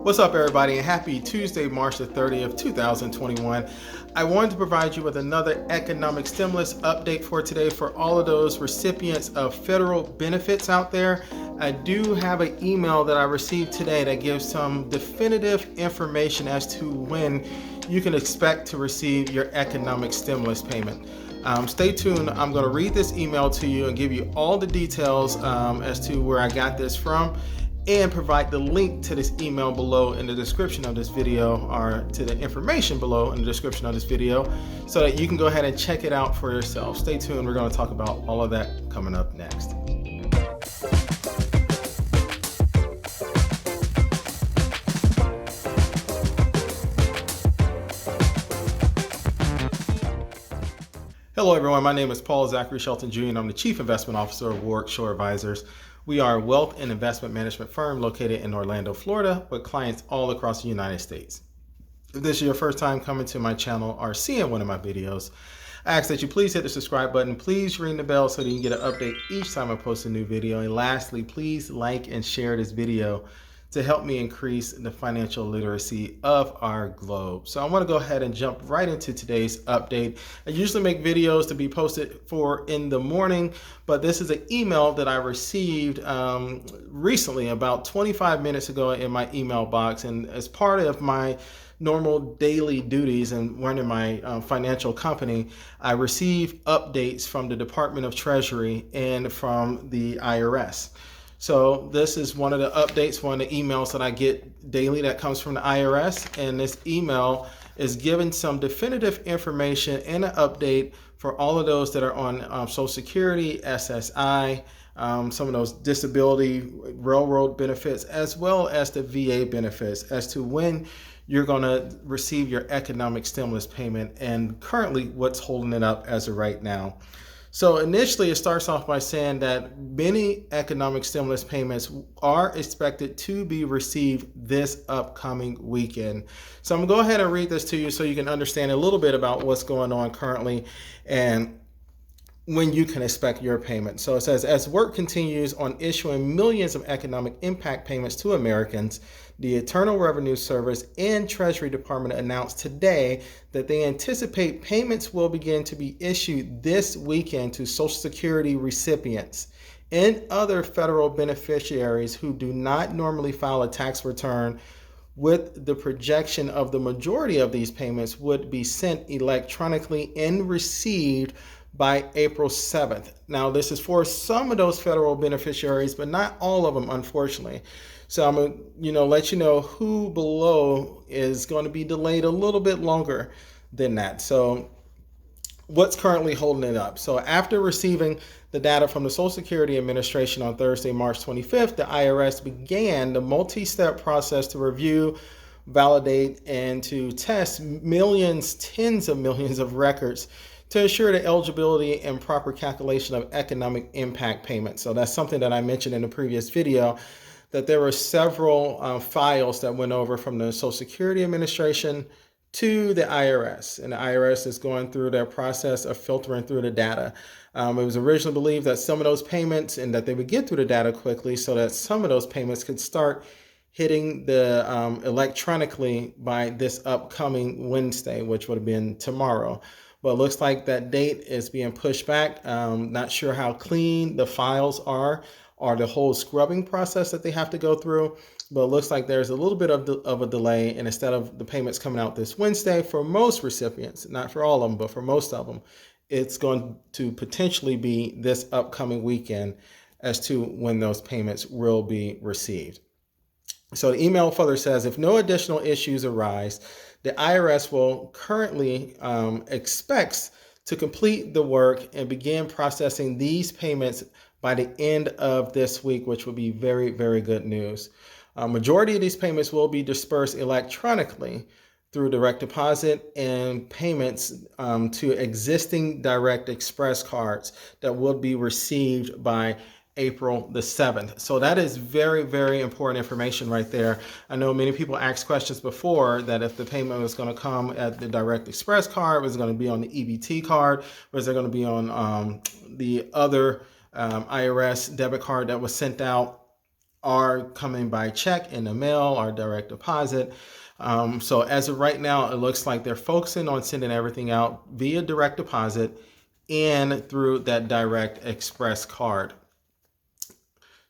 What's up, everybody, and happy Tuesday, March the 30th, 2021. I wanted to provide you with another economic stimulus update for today for all of those recipients of federal benefits out there. I do have an email that I received today that gives some definitive information as to when you can expect to receive your economic stimulus payment. Stay tuned. I'm going to read this email to you and give you all the details as to where I got this from, and provide the link to this email below in the description of this video, or to the information below in the description of this video, so that you can go ahead and check it out for yourself. Stay tuned. We're going to talk about all of that coming up next. Hello, everyone. My name is Paul Zachary Shelton Jr., and I'm the Chief Investment Officer of Warwick Shore Advisors. We are a wealth and investment management firm located in Orlando, Florida, with clients all across the United States. If this is your first time coming to my channel or seeing one of my videos, I ask that you please hit the subscribe button. Please ring the bell so that you can get an update each time I post a new video. And lastly, please like and share this video to help me increase the financial literacy of our globe. So I want to go ahead and jump right into today's update. I usually make videos to be posted for in the morning, but this is an email that I received recently, about 25 minutes ago, in my email box. And as part of my normal daily duties and running my financial company, I receive updates from the Department of Treasury and from the IRS. So this is one of the updates, one of the emails that I get daily that comes from the IRS. And this email is giving some definitive information and an update for all of those that are on Social Security, SSI, some of those disability, railroad benefits, as well as the VA benefits, as to when you're going to receive your economic stimulus payment and currently what's holding it up as of right now. So initially, it starts off by saying that many economic stimulus payments are expected to be received this upcoming weekend. So I'm going to go ahead and read this to you so you can understand a little bit about what's going on currently and when you can expect your payment. So it says, as work continues on issuing millions of economic impact payments to Americans, the Internal Revenue Service and Treasury Department announced today that they anticipate payments will begin to be issued this weekend to Social Security recipients and other federal beneficiaries who do not normally file a tax return, with the projection of the majority of these payments would be sent electronically and received by April 7th. Now, this is for some of those federal beneficiaries, but not all of them, unfortunately. So I'm going to let you know who below is going to be delayed a little bit longer than that. So what's currently holding it up? So after receiving the data from the Social Security Administration on Thursday, March 25th, the IRS began the multi-step process to review, validate, and to test millions, tens of millions of records to ensure the eligibility and proper calculation of economic impact payments. So that's something that I mentioned in the previous video, that there were several files that went over from the Social Security Administration to the IRS. And the IRS is going through their process of filtering through the data. It was originally believed that some of those payments, and that they would get through the data quickly so that some of those payments could start hitting the electronically by this upcoming Wednesday, which would have been tomorrow. But it looks like that date is being pushed back. Not sure how clean the files are, or the whole scrubbing process that they have to go through. But it looks like there's a little bit of a delay. And instead of the payments coming out this Wednesday, for most recipients, not for all of them, but for most of them, it's going to potentially be this upcoming weekend as to when those payments will be received. So the email further says, if no additional issues arise, the IRS will currently expects to complete the work and begin processing these payments by the end of this week, which would be very, very good news. Majority of these payments will be dispersed electronically through direct deposit and payments to existing direct express cards that will be received by April the 7th. So that is very, very important information right there. I know many people asked questions before that if the payment was going to come at the direct express card, was it going to be on the EBT card, was it going to be on the other IRS debit card that was sent out. are coming by check in the mail or direct deposit. So as of right now, it looks like they're focusing on sending everything out via direct deposit and through that direct express card.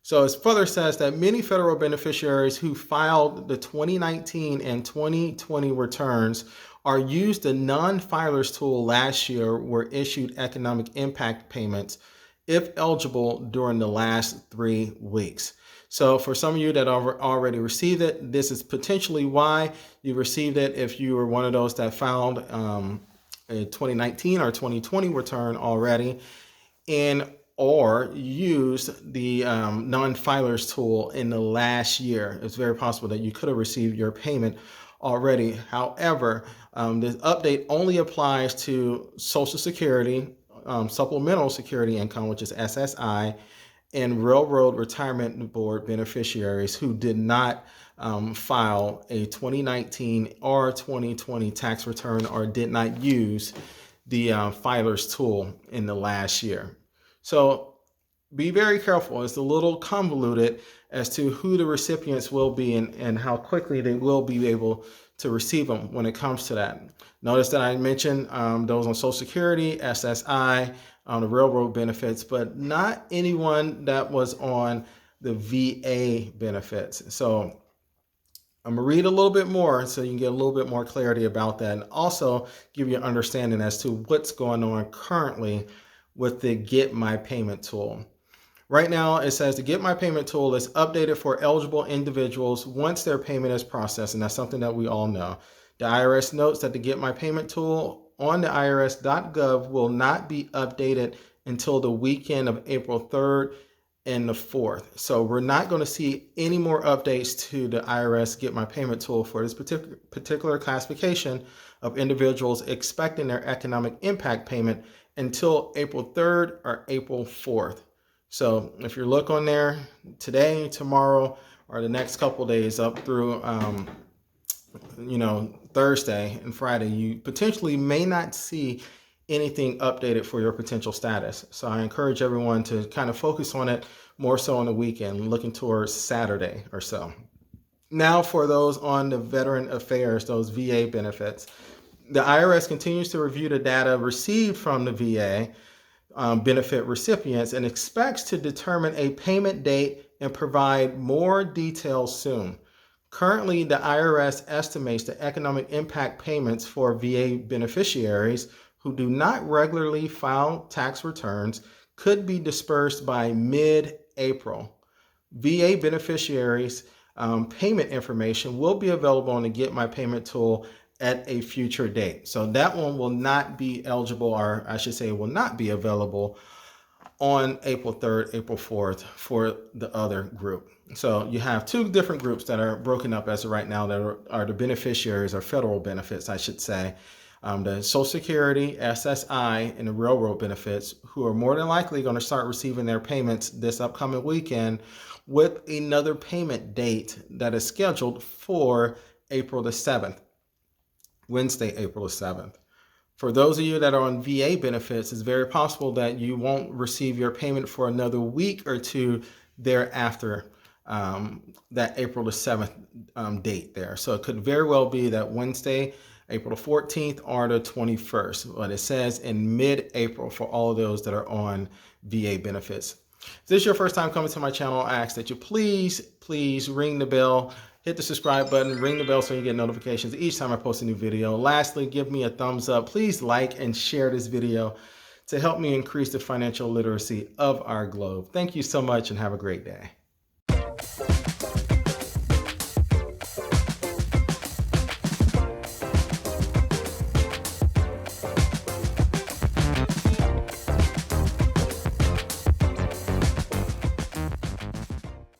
So it further says that many federal beneficiaries who filed the 2019 and 2020 returns or used the non-filers tool last year were issued economic impact payments if eligible during the last 3 weeks. So for some of you that already received it, this is potentially why you received it. If you were one of those that filed a 2019 or 2020 return already, and or used the non-filers tool in the last year, it's very possible that you could have received your payment already. However, this update only applies to Social Security, Supplemental Security Income, which is SSI, and Railroad Retirement Board beneficiaries who did not file a 2019 or 2020 tax return or did not use the filers tool in the last year. So be very careful. It's a little convoluted as to who the recipients will be and how quickly they will be able to receive them when it comes to that. Notice that I mentioned those on Social Security, SSI, the railroad benefits, but not anyone that was on the VA benefits. So I'm gonna read a little bit more so you can get a little bit more clarity about that, and also give you an understanding as to what's going on currently with the Get My Payment tool. Right now, it says the Get My Payment tool is updated for eligible individuals once their payment is processed, and that's something that we all know. The IRS notes that the Get My Payment tool on the irs.gov will not be updated until the weekend of April 3rd and the 4th. So we're not going to see any more updates to the IRS Get My Payment tool for this particular classification of individuals expecting their economic impact payment until April 3rd or April 4th. So if you look on there today, tomorrow, or the next couple days up through Thursday and Friday, you potentially may not see anything updated for your potential status. So I encourage everyone to kind of focus on it more so on the weekend, looking towards Saturday or so. Now for those on the Veteran Affairs, those VA benefits, the IRS continues to review the data received from the VA benefit recipients and expects to determine a payment date and provide more details soon. Currently, the IRS estimates the economic impact payments for VA beneficiaries who do not regularly file tax returns could be dispersed by mid-April. VA beneficiaries' payment information will be available on the Get My Payment tool at a future date. So that one will not be eligible, or I should say will not be available on April 3rd, April 4th for the other group. So you have two different groups that are broken up as of right now that are the beneficiaries, or federal benefits, I should say. The Social Security, SSI, and the railroad benefits, who are more than likely going to start receiving their payments this upcoming weekend with another payment date that is scheduled for April the 7th. Wednesday, April the 7th. For those of you that are on VA benefits, it's very possible that you won't receive your payment for another week or two thereafter that April the 7th date there. So it could very well be that Wednesday, April the 14th or the 21st, but it says in mid-April for all of those that are on VA benefits. If this is your first time coming to my channel, I ask that you please ring the bell, hit the subscribe button, ring the bell so you get notifications each time I post a new video. Lastly, give me a thumbs up. Please like and share this video to help me increase the financial literacy of our globe. Thank you so much and have a great day.